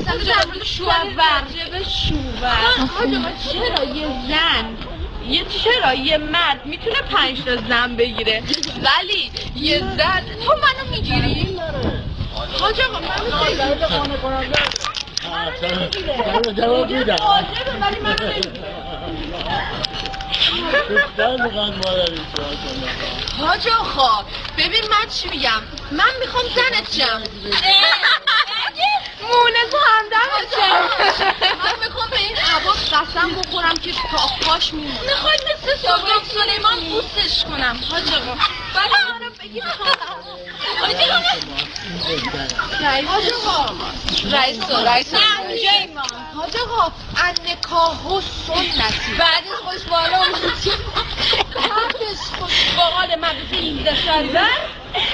اصلا در مورد شوهر چرا یه مرد میتونه 5 تا زن بگیره ولی یه زن تو منو میگیری؟ حاج آقا منو نمیگیره ولی منو نمیگیره حاج آقا ببین من چی میگم من میخوام زنت شم مونه تو همدمت شم من میخوام به این عباس قسم بخورم که تا پاش میمونه میخوای مثل سلطان سلیمان بوسش کنم حاج آقا ولی منو بگیر حاج آقا النکاح و سنتی بعدش خوش بالا بعدش خوش باقال مدرسه 17 ساله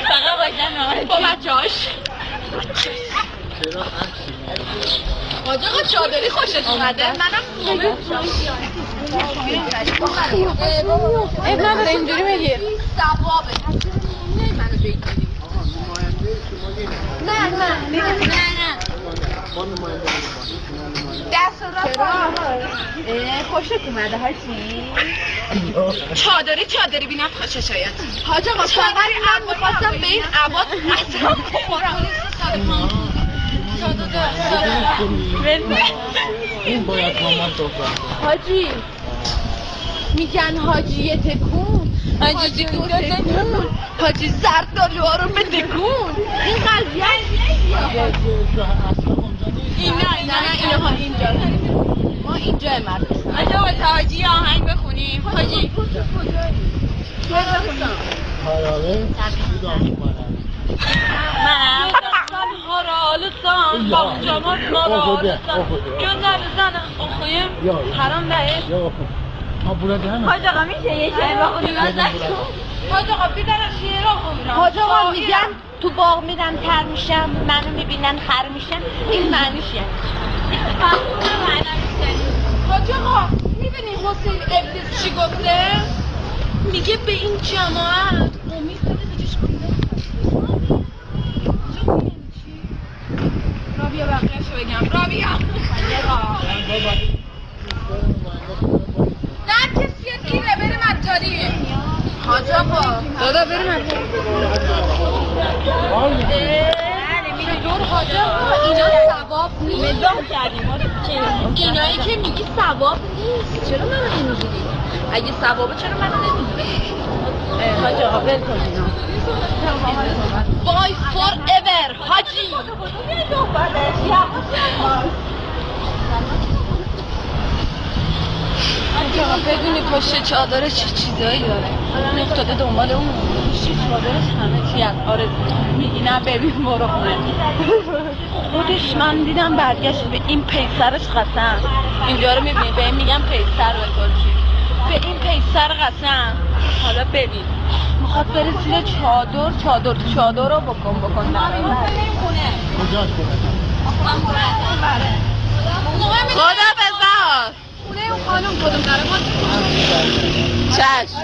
فقط باشن با بچه‌هاش حاج آقا چادری خوشت اومده منم اب نداره اینجوری بگیر ثوابه منو بگیری نه دست را خوشت اومده هاشی چادری بینم خوششایت حاج آقا فقط من میخواستم به این عباد قسم بخورم این باید مامان صحبت حاجی میگن حاجی تکون حاجی تکون حاجی زردالو ها رو به تکون این قضیه نه اینها اینجا ما اینجا مدرسه حاجی با حاجی آهنگ بخونیم حاجی منم حرالستان با جماعت مرالستان جندر زن اخویم حرام بهش حاج آقا میشه یه شعر بخونیم حاج آقا بیدارم شعر بخونیم حاج آقا میگن تو باغ میرن تر میشن منو میبینن خر میشن این معنیش یعنی حاج آقا میبینی حسین ابلیس چی گفته؟ میگه به این جماعت امید بده بجوش کنده رابیا بقیهشو بگم رابیا نه کسیه دیره بریم مجاری حاج آقا دادا بریم مجاری چطور حاج آقا اینا ثواب نیست مزاح کردیم اینایی که میگی ثواب نیست چرا منو نمیگیری؟ اگه ثوابه چرا منو نمیگیری؟ حاج آقا ول کن اینا بای فور ایور حاجی بدونی پشت چادر چه چیزایی داره افتاده دنبال اون پشت چادرش همه چی از آرزو میگی نه ببین برو خونه خودش من دیدم برگشت به این پیسرش قسم اینجا رو میبینی به این میگم پیسر به ترکی به این پیسر قسم حالا ببین میخواد بره زیر چادر رو بکن نه خدا بزار خونه اون خانم کدوم داره ما چشم